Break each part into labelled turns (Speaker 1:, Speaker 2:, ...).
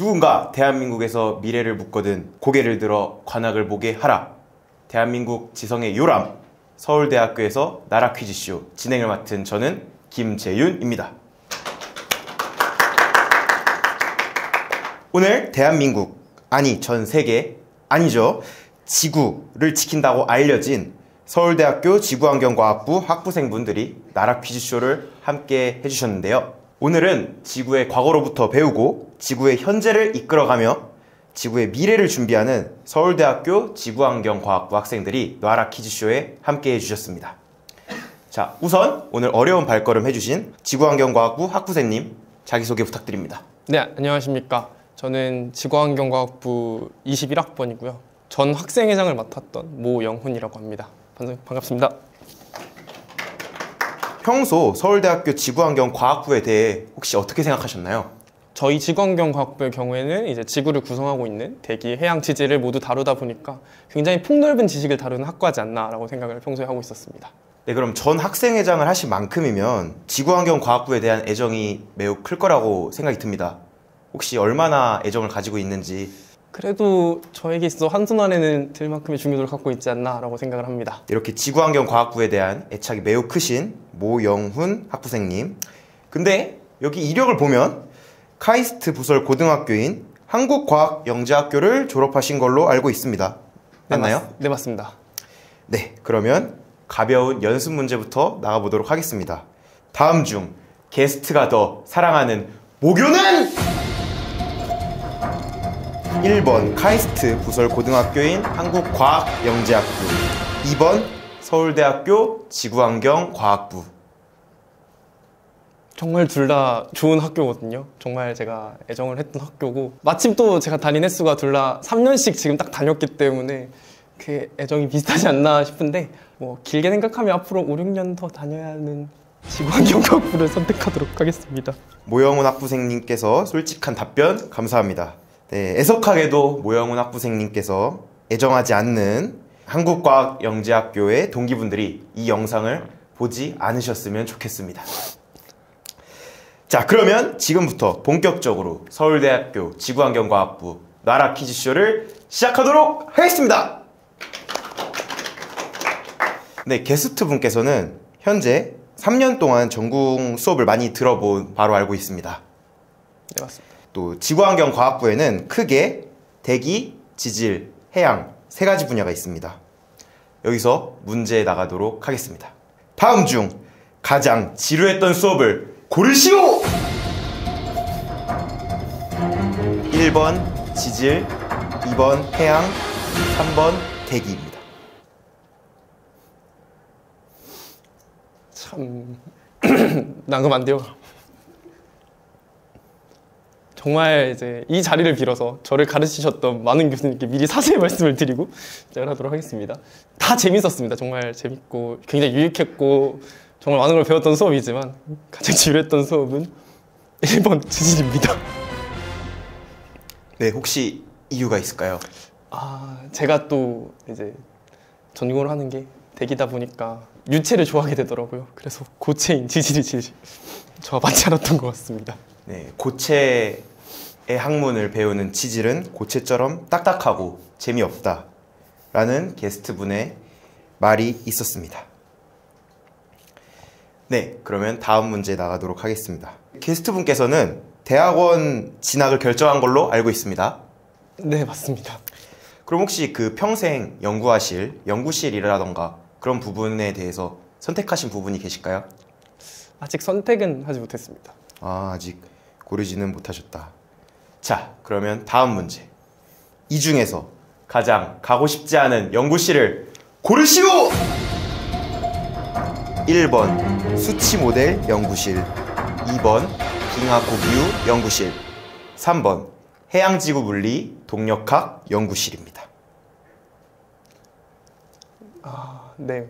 Speaker 1: 누군가 대한민국에서 미래를 묻거든 고개를 들어 관악을 보게 하라. 대한민국 지성의 요람, 서울대학교에서 나라 퀴즈쇼 진행을 맡은 저는 김재윤입니다. 오늘 대한민국, 아니 전 세계, 아니죠, 지구를 지킨다고 알려진 서울대학교 지구환경과학부 학부생분들이 나라 퀴즈쇼를 함께 해주셨는데요. 오늘은 지구의 과거로부터 배우고 지구의 현재를 이끌어가며 지구의 미래를 준비하는 서울대학교 지구환경과학부 학생들이 나라 퀴즈쇼에 함께 해주셨습니다. 자, 우선 오늘 어려운 발걸음 해주신 지구환경과학부 학부생님 자기소개 부탁드립니다.
Speaker 2: 네, 안녕하십니까. 저는 지구환경과학부 21학번이고요. 전 학생회장을 맡았던 모영훈이라고 합니다. 반갑습니다.
Speaker 1: 평소 서울대학교 지구환경과학부에 대해 혹시 어떻게 생각하셨나요?
Speaker 2: 저희 지구환경과학부의 경우에는 이제 지구를 구성하고 있는 대기, 해양, 지질을 모두 다루다 보니까 굉장히 폭넓은 지식을 다루는 학과지 않나라고 생각을 평소에 하고 있었습니다.
Speaker 1: 네, 그럼 전 학생회장을 하신 만큼이면 지구환경과학부에 대한 애정이 매우 클 거라고 생각이 듭니다. 혹시 얼마나 애정을 가지고 있는지.
Speaker 2: 그래도 저에게 있어 한손 안에는 들 만큼의 중요도를 갖고 있지 않나라고 생각을 합니다.
Speaker 1: 이렇게 지구환경과학부에 대한 애착이 매우 크신 모영훈 학부생님. 근데 여기 이력을 보면 카이스트 부설 고등학교인 한국과학영재학교를 졸업하신 걸로 알고 있습니다. 맞나요?
Speaker 2: 네, 맞습니다.
Speaker 1: 네, 그러면 가벼운 연습 문제부터 나가보도록 하겠습니다. 다음 중 게스트가 더 사랑하는 모교는? 1번 카이스트 부설 고등학교인 한국과학영재학부, 2번 서울대학교 지구환경과학부.
Speaker 2: 정말 둘 다 좋은 학교거든요. 정말 제가 애정을 했던 학교고, 마침 또 제가 다닌 횟수가 둘 다 3년씩 지금 딱 다녔기 때문에 그 애정이 비슷하지 않나 싶은데, 뭐 길게 생각하면 앞으로 5, 6년 더 다녀야 하는 지구환경과학부를 선택하도록 하겠습니다.
Speaker 1: 모영훈 학부생님께서 솔직한 답변 감사합니다. 네, 애석하게도 모영훈 학부생님께서 애정하지 않는 한국과학영재학교의 동기분들이 이 영상을 보지 않으셨으면 좋겠습니다. 자, 그러면 지금부터 본격적으로 서울대학교 지구환경과학부 나라 퀴즈쇼를 시작하도록 하겠습니다. 네, 게스트 분께서는 현재 3년 동안 전공 수업을 많이 들어본 바로 알고 있습니다.
Speaker 2: 네, 맞습니다.
Speaker 1: 또 지구환경과학부에는 크게 대기, 지질, 해양 3가지 분야가 있습니다. 여기서 문제 나가도록 하겠습니다. 다음 중 가장 지루했던 수업을 고르시오! 1번 지질, 2번 해양, 3번 대기입니다.
Speaker 2: 참... 낭금 안 돼요. 정말 이제 이 자리를 빌어서 저를 가르치셨던 많은 교수님께 미리 사죄의 말씀을 드리고 시작을 하도록 하겠습니다. 다 재밌었습니다. 정말 재밌고 굉장히 유익했고 정말 많은 걸 배웠던 수업이지만 가장 지루했던 수업은 1번 지질입니다.
Speaker 1: 네, 혹시 이유가 있을까요?
Speaker 2: 제가 또 이제 전공을 하는 게 대기다 보니까 유체를 좋아하게 되더라고요. 그래서 고체인 지질이 저와 맞지 않았던 것 같습니다.
Speaker 1: 네, 고체의 학문을 배우는 지질은 고체처럼 딱딱하고 재미없다 라는 게스트분의 말이 있었습니다. 네, 그러면 다음 문제 나가도록 하겠습니다. 게스트분께서는 대학원 진학을 결정한 걸로 알고 있습니다.
Speaker 2: 네, 맞습니다.
Speaker 1: 그럼 혹시 그 평생 연구하실 연구실이라던가 그런 부분에 대해서 선택하신 부분이 계실까요?
Speaker 2: 아직 선택은 하지 못했습니다.
Speaker 1: 아직 고르지는 못하셨다. 자, 그러면 다음 문제. 이 중에서 가장 가고 싶지 않은 연구실을 고르시오! 1번 수치 모델 연구실, 2번 빙하고기후 연구실, 3번 해양지구 물리 동력학 연구실입니다.
Speaker 2: 네.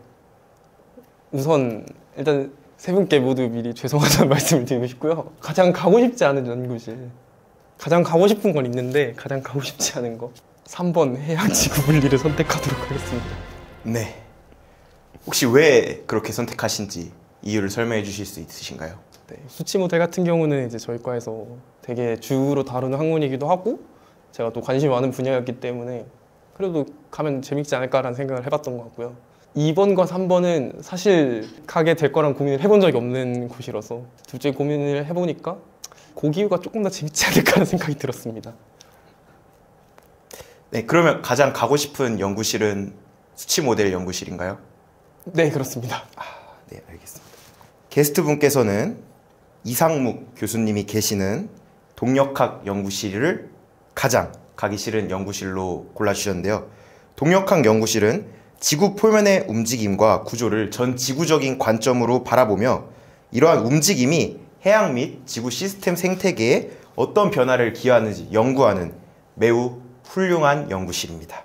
Speaker 2: 우선 일단 세 분께 모두 미리 죄송하다는 말씀을 드리고 싶고요. 가장 가고 싶지 않은 연구실, 가장 가고 싶은 건 있는데 가장 가고 싶지 않은 거 3번 해양지구 물리를 선택하도록 하겠습니다.
Speaker 1: 네. 혹시 왜 그렇게 선택하신지 이유를 설명해 주실 수 있으신가요?
Speaker 2: 네. 수치 모델 같은 경우는 이제 저희 과에서 되게 주로 다루는 학문이기도 하고 제가 또 관심이 많은 분야였기 때문에 그래도 가면 재밌지 않을까라는 생각을 해봤던 것 같고요. 2번과 3번은 사실 가게 될 거란 고민을 해본 적이 없는 곳이라서 둘째 고민을 해보니까 고기후가 조금 더 재밌지 않을까라는 생각이 들었습니다.
Speaker 1: 네, 그러면 가장 가고 싶은 연구실은 수치 모델 연구실인가요?
Speaker 2: 네, 그렇습니다.
Speaker 1: 네, 알겠습니다. 게스트 분께서는 이상묵 교수님이 계시는 동력학 연구실을 가장 가기 싫은 연구실로 골라주셨는데요. 동력학 연구실은 지구 표면의 움직임과 구조를 전 지구적인 관점으로 바라보며 이러한 움직임이 해양 및 지구 시스템 생태계에 어떤 변화를 기여하는지 연구하는 매우 훌륭한 연구실입니다.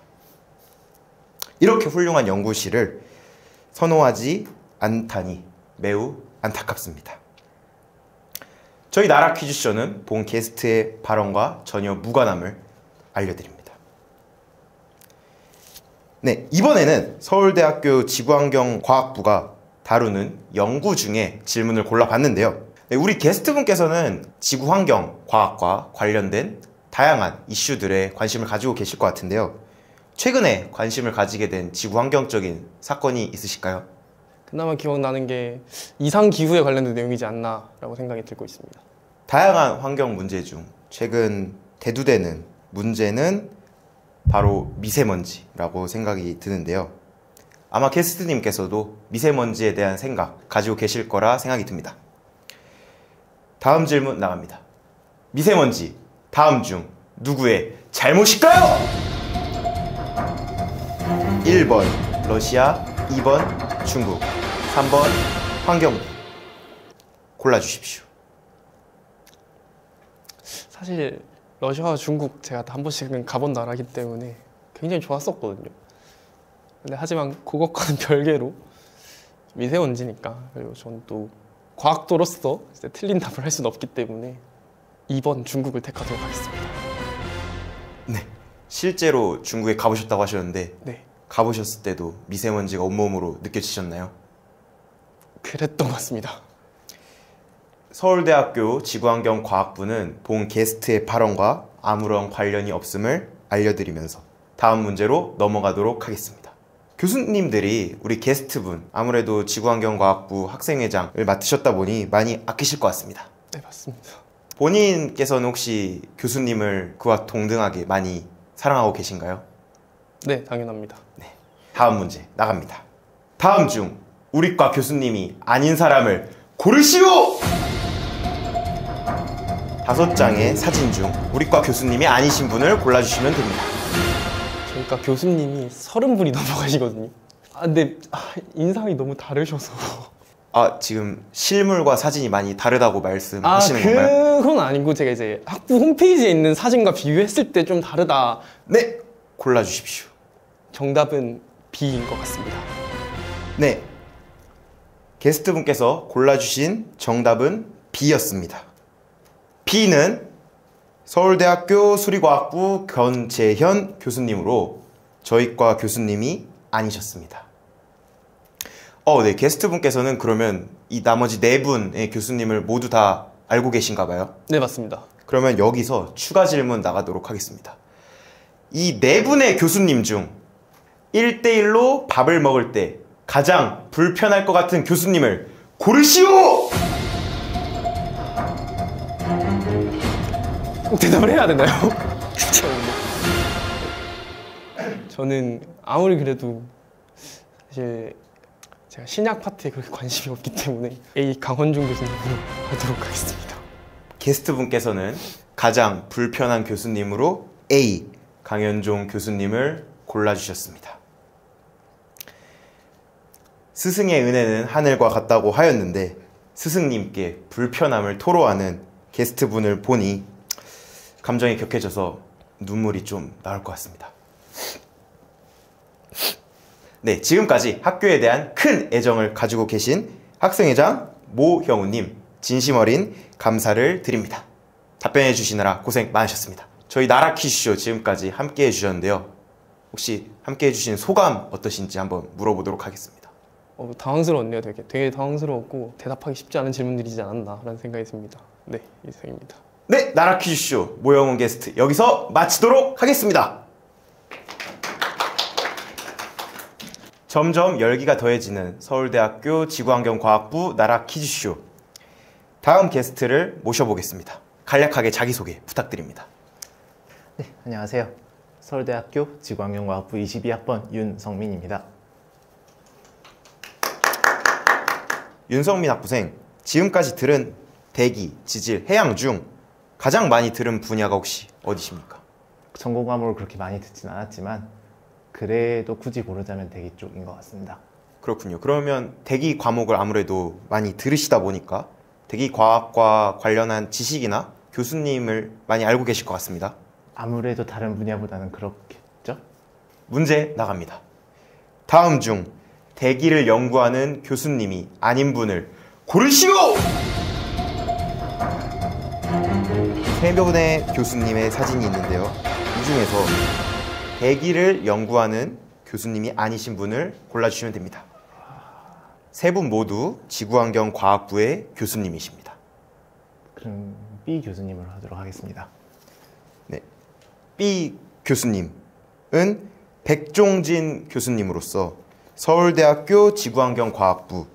Speaker 1: 이렇게 훌륭한 연구실을 선호하지 않다니 매우 안타깝습니다. 저희 나라 퀴즈쇼는 본 게스트의 발언과 전혀 무관함을 알려드립니다. 네, 이번에는 서울대학교 지구환경과학부가 다루는 연구 중에 질문을 골라봤는데요. 네, 우리 게스트분께서는 지구환경과학과 관련된 다양한 이슈들에 관심을 가지고 계실 것 같은데요. 최근에 관심을 가지게 된 지구환경적인 사건이 있으실까요?
Speaker 2: 그나마 기억나는 게 이상기후에 관련된 내용이지 않나라고 생각이 들고 있습니다.
Speaker 1: 다양한 환경 문제 중 최근 대두되는 문제는 바로 미세먼지라고 생각이 드는데요. 아마 게스트님께서도 미세먼지에 대한 생각 가지고 계실 거라 생각이 듭니다. 다음 질문 나갑니다. 미세먼지 다음 중 누구의 잘못일까요? 1번 러시아, 2번 중국, 3번 환경부. 골라주십시오.
Speaker 2: 사실 러시아와 중국 제가 한 번씩은 가본 나라이기 때문에 굉장히 좋았었거든요. 근데 하지만 그것과는 별개로 미세먼지니까, 그리고 저는 또 과학도로서 이제 틀린 답을 할 수는 없기 때문에 2번 중국을 택하도록 하겠습니다.
Speaker 1: 네, 실제로 중국에 가보셨다고 하셨는데
Speaker 2: 네,
Speaker 1: 가보셨을 때도 미세먼지가 온몸으로 느껴지셨나요?
Speaker 2: 그랬던 것 같습니다.
Speaker 1: 서울대학교 지구환경과학부는 본 게스트의 발언과 아무런 관련이 없음을 알려드리면서 다음 문제로 넘어가도록 하겠습니다. 교수님들이 우리 게스트분, 아무래도 지구환경과학부 학생회장을 맡으셨다 보니 많이 아끼실 것 같습니다.
Speaker 2: 네, 맞습니다.
Speaker 1: 본인께서는 혹시 교수님을 그와 동등하게 많이 사랑하고 계신가요?
Speaker 2: 네, 당연합니다.
Speaker 1: 네, 다음 문제 나갑니다. 다음 중 우리 과 교수님이 아닌 사람을 고르시오! 5장의 사진 중 우리 과 교수님이 아니신 분을 골라주시면 됩니다.
Speaker 2: 저희가 교수님이 30분이 넘어가시거든요. 근데 인상이 너무 다르셔서.
Speaker 1: 지금 실물과 사진이 많이 다르다고 말씀하시는 건가요?
Speaker 2: 그건 아니고 제가 이제 학부 홈페이지에 있는 사진과 비교했을 때 좀 다르다.
Speaker 1: 네, 골라주십시오.
Speaker 2: 정답은 B인 것 같습니다.
Speaker 1: 네, 게스트분께서 골라주신 정답은 B였습니다. B는 서울대학교 수리과학부 권재현 교수님으로 저희 과 교수님이 아니셨습니다. 네, 게스트분께서는 그러면 이 나머지 4분의 교수님을 모두 다 알고 계신가 봐요?
Speaker 2: 네, 맞습니다.
Speaker 1: 그러면 여기서 추가 질문 나가도록 하겠습니다. 이 4분의 교수님 중 1대1로 밥을 먹을 때 가장 불편할 것 같은 교수님을 고르시오!
Speaker 2: 꼭 대답을 해야 되나요? 저는 아무리 그래도 사실 제가 신약 파트에 그렇게 관심이 없기 때문에 A 강원중 교수님으로 하도록 하겠습니다.
Speaker 1: 게스트분께서는 가장 불편한 교수님으로 A 강현종 교수님을 골라주셨습니다. 스승의 은혜는 하늘과 같다고 하였는데 스승님께 불편함을 토로하는 게스트분을 보니 감정이 격해져서 눈물이 좀 나올 것 같습니다. 네, 지금까지 학교에 대한 큰 애정을 가지고 계신 학생회장 모형우님 진심 어린 감사를 드립니다. 답변해 주시느라 고생 많으셨습니다. 저희 나라 퀴즈쇼 지금까지 함께 해주셨는데요. 혹시 함께 해주신 소감 어떠신지 한번 물어보도록 하겠습니다.
Speaker 2: 당황스러웠네요. 되게 당황스러웠고 대답하기 쉽지 않은 질문들이지 않았나 라는 생각이 듭니다. 네, 이상입니다.
Speaker 1: 네, 나라 퀴즈쇼 모형은 게스트 여기서 마치도록 하겠습니다. 점점 열기가 더해지는 서울대학교 지구환경과학부 나라 퀴즈쇼. 다음 게스트를 모셔보겠습니다. 간략하게 자기소개 부탁드립니다.
Speaker 3: 네, 안녕하세요. 서울대학교 지구환경과학부 22학번 윤성민입니다.
Speaker 1: 윤성민 학부생, 지금까지 들은 대기, 지질, 해양 중 가장 많이 들은 분야가 혹시 어디십니까?
Speaker 3: 전공 과목을 그렇게 많이 듣진 않았지만 그래도 굳이 고르자면 대기 쪽인 것 같습니다.
Speaker 1: 그렇군요. 그러면 대기 과목을 아무래도 많이 들으시다 보니까 대기과학과 관련한 지식이나 교수님을 많이 알고 계실 것 같습니다.
Speaker 3: 아무래도 다른 분야보다는 그렇겠죠?
Speaker 1: 문제 나갑니다. 다음 중 대기를 연구하는 교수님이 아닌 분을 고르시오! 세 분의 교수님의 사진이 있는데요. 이 중에서 대기를 연구하는 교수님이 아니신 분을 골라주시면 됩니다. 세 분 모두 지구환경과학부의 교수님이십니다.
Speaker 3: 그럼 B 교수님으로 하도록 하겠습니다.
Speaker 1: 네, B 교수님은 백종진 교수님으로서 서울대학교 지구환경과학부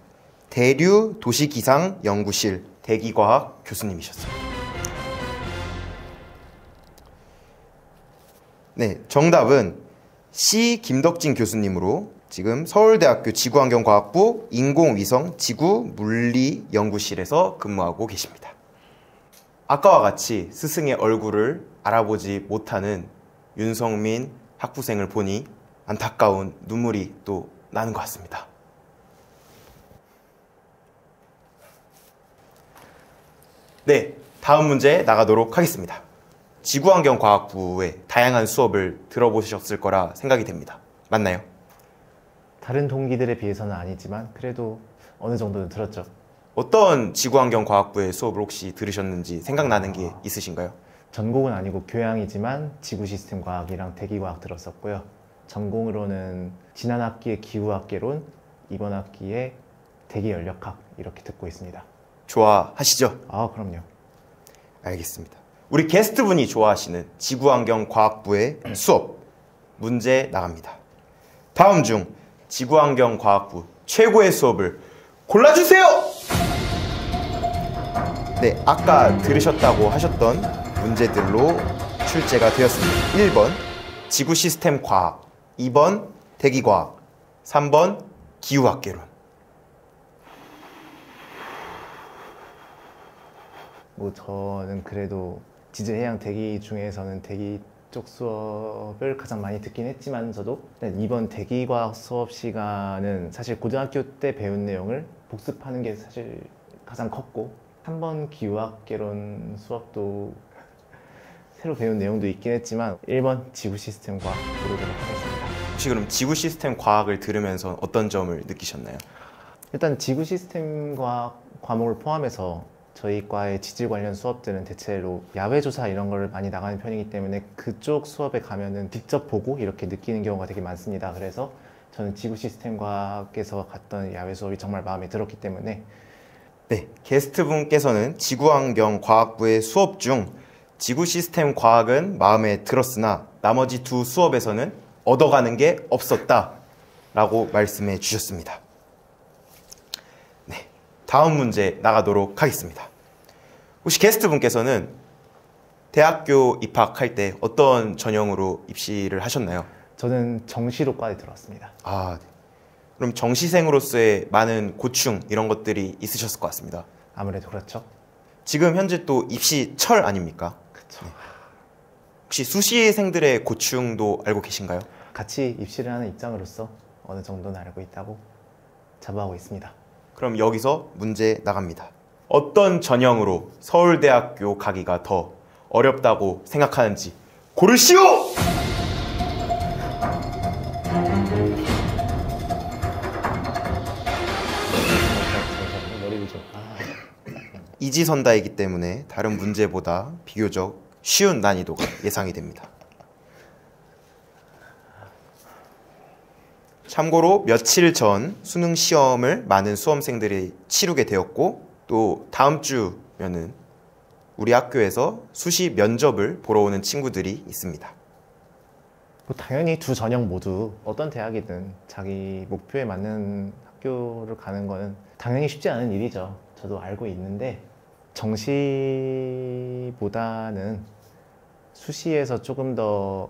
Speaker 1: 대류도시기상연구실 대기과학 교수님이셨어요. 네, 정답은 C 김덕진 교수님으로 지금 서울대학교 지구환경과학부 인공위성 지구물리연구실에서 근무하고 계십니다. 아까와 같이 스승의 얼굴을 알아보지 못하는 윤성민 학부생을 보니 안타까운 눈물이 또 나는 것 같습니다. 네, 다음 문제 나가도록 하겠습니다. 지구환경과학부의 다양한 수업을 들어보셨을 거라 생각이 됩니다. 맞나요?
Speaker 3: 다른 동기들에 비해서는 아니지만 그래도 어느 정도는 들었죠.
Speaker 1: 어떤 지구환경과학부의 수업을 혹시 들으셨는지 생각나는 게 있으신가요?
Speaker 3: 전공은 아니고 교양이지만 지구시스템과학이랑 대기과학 들었었고요. 전공으로는 지난 학기에 기후학개론, 이번 학기에 대기연력학 이렇게 듣고 있습니다.
Speaker 1: 좋아하시죠?
Speaker 3: 아, 그럼요.
Speaker 1: 알겠습니다. 우리 게스트분이 좋아하시는 지구환경과학부의 수업 문제 나갑니다. 다음 중 지구환경과학부 최고의 수업을 골라주세요! 네, 아까 들으셨다고 하셨던 문제들로 출제가 되었습니다. 1번 지구시스템 과학, 2번 대기과학, 3번 기후학개론.
Speaker 3: 뭐 저는 그래도 지질 해양 대기 중에서는 대기 쪽 수업을 가장 많이 듣긴 했지만서도 이번 대기과학 수업 시간은 사실 고등학교 때 배운 내용을 복습하는 게 사실 가장 컸고 3번 기후학개론 수업도 새로 배운 내용도 있긴 했지만 1번 지구시스템 과학 고르도록 하겠습니다.
Speaker 1: 혹시 그럼 지구시스템 과학을 들으면서 어떤 점을 느끼셨나요?
Speaker 3: 일단 지구시스템 과학 과목을 포함해서 저희 과의 지질 관련 수업들은 대체로 야외 조사 이런 걸 많이 나가는 편이기 때문에 그쪽 수업에 가면은 직접 보고 이렇게 느끼는 경우가 되게 많습니다. 그래서 저는 지구 시스템 과학에서 갔던 야외 수업이 정말 마음에 들었기 때문에
Speaker 1: 네, 게스트분께서는 지구환경과학부의 수업 중 지구 시스템 과학은 마음에 들었으나 나머지 두 수업에서는 얻어가는 게 없었다 라고 말씀해 주셨습니다. 네, 다음 문제 나가도록 하겠습니다. 혹시 게스트분께서는 대학교 입학할 때 어떤 전형으로 입시를 하셨나요?
Speaker 3: 저는 정시로 과에 들어왔습니다.
Speaker 1: 아, 네. 그럼 정시생으로서의 많은 고충 이런 것들이 있으셨을 것 같습니다.
Speaker 3: 아무래도 그렇죠.
Speaker 1: 지금 현재 또 입시철 아닙니까?
Speaker 3: 그렇죠.
Speaker 1: 네. 혹시 수시생들의 고충도 알고 계신가요?
Speaker 3: 같이 입시를 하는 입장으로서 어느 정도는 알고 있다고 자부하고 있습니다.
Speaker 1: 그럼 여기서 문제 나갑니다. 어떤 전형으로 서울대학교 가기가 더 어렵다고 생각하는지 고르시오! 이지선다이기 때문에 다른 문제보다 비교적 쉬운 난이도가 예상이 됩니다. 참고로 며칠 전 수능 시험을 많은 수험생들이 치르게 되었고 또 다음 주면은 우리 학교에서 수시 면접을 보러 오는 친구들이 있습니다.
Speaker 3: 뭐 당연히 두 전형 모두 어떤 대학이든 자기 목표에 맞는 학교를 가는 거는 당연히 쉽지 않은 일이죠. 저도 알고 있는데 정시보다는 수시에서 조금 더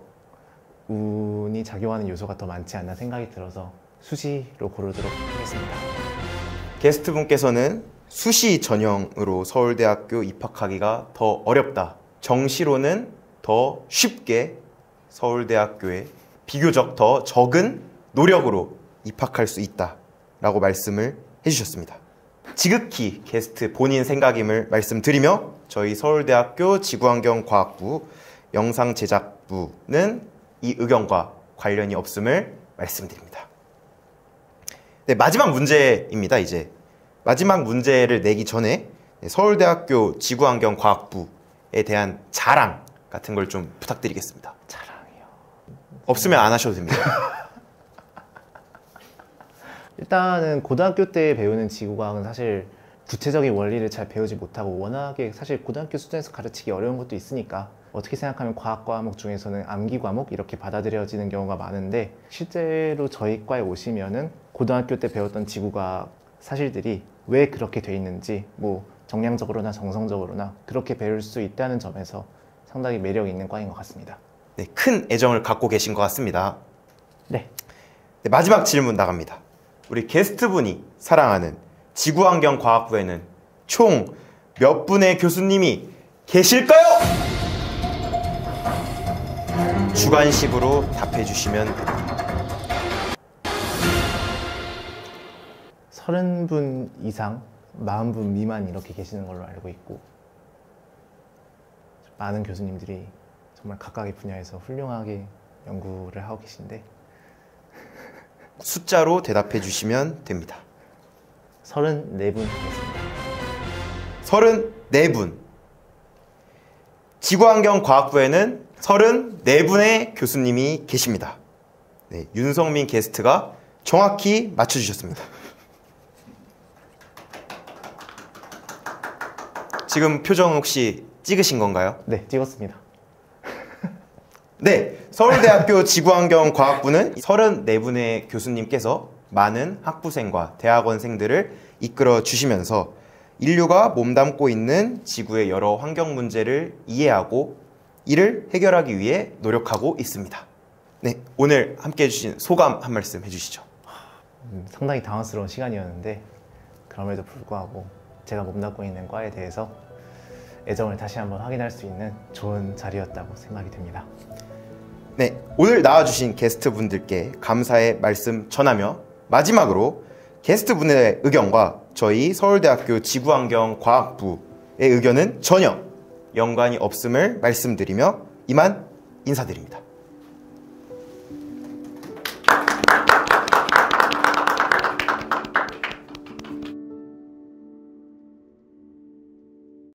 Speaker 3: 운이 작용하는 요소가 더 많지 않나 생각이 들어서 수시로 고르도록 하겠습니다.
Speaker 1: 게스트분께서는 수시 전형으로 서울대학교 입학하기가 더 어렵다. 정시로는 더 쉽게 서울대학교에 비교적 더 적은 노력으로 입학할 수 있다 라고 말씀을 해주셨습니다. 지극히 게스트 본인 생각임을 말씀드리며 저희 서울대학교 지구환경과학부 영상제작부는 이 의견과 관련이 없음을 말씀드립니다. 네, 마지막 문제입니다. 이제 마지막 문제를 내기 전에 서울대학교 지구환경과학부에 대한 자랑 같은 걸 좀 부탁드리겠습니다.
Speaker 3: 자랑이요.
Speaker 1: 없으면 안 하셔도 됩니다.
Speaker 3: 일단은 고등학교 때 배우는 지구과학은 사실 구체적인 원리를 잘 배우지 못하고 워낙에 사실 고등학교 수준에서 가르치기 어려운 것도 있으니까 어떻게 생각하면 과학 과목 중에서는 암기 과목 이렇게 받아들여지는 경우가 많은데 실제로 저희 과에 오시면은 고등학교 때 배웠던 지구과학 사실들이 왜 그렇게 돼 있는지 뭐 정량적으로나 정성적으로나 그렇게 배울 수 있다는 점에서 상당히 매력 있는 과인 것 같습니다.
Speaker 1: 네, 큰 애정을 갖고 계신 것 같습니다.
Speaker 3: 네.
Speaker 1: 네, 마지막 질문 나갑니다. 우리 게스트분이 사랑하는 지구환경과학부에는 총 몇 분의 교수님이 계실까요? 주관식으로 답해 주시면 됩니다.
Speaker 3: 30분 이상, 40분 미만 이렇게 계시는 걸로 알고 있고 많은 교수님들이 정말 각각의 분야에서 훌륭하게 연구를 하고 계신데
Speaker 1: 숫자로 대답해 주시면 됩니다.
Speaker 3: 34분 되겠습니다.
Speaker 1: 34분. 지구환경과학부에는 34분의 교수님이 계십니다. 네, 윤성민 게스트가 정확히 맞춰주셨습니다. 지금 표정 혹시 찍으신 건가요?
Speaker 3: 네, 찍었습니다.
Speaker 1: 네, 서울대학교 지구환경과학부는 34분의 교수님께서 많은 학부생과 대학원생들을 이끌어 주시면서 인류가 몸담고 있는 지구의 여러 환경 문제를 이해하고 이를 해결하기 위해 노력하고 있습니다. 네, 오늘 함께 해주신 소감 한 말씀 해주시죠.
Speaker 3: 상당히 당황스러운 시간이었는데 그럼에도 불구하고 제가 몸담고 있는 과에 대해서 애정을 다시 한번 확인할 수 있는 좋은 자리였다고 생각이 듭니다.
Speaker 1: 네, 오늘 나와주신 게스트분들께 감사의 말씀 전하며 마지막으로 게스트분의 의견과 저희 서울대학교 지구환경과학부의 의견은 전혀 연관이 없음을 말씀드리며 이만 인사드립니다.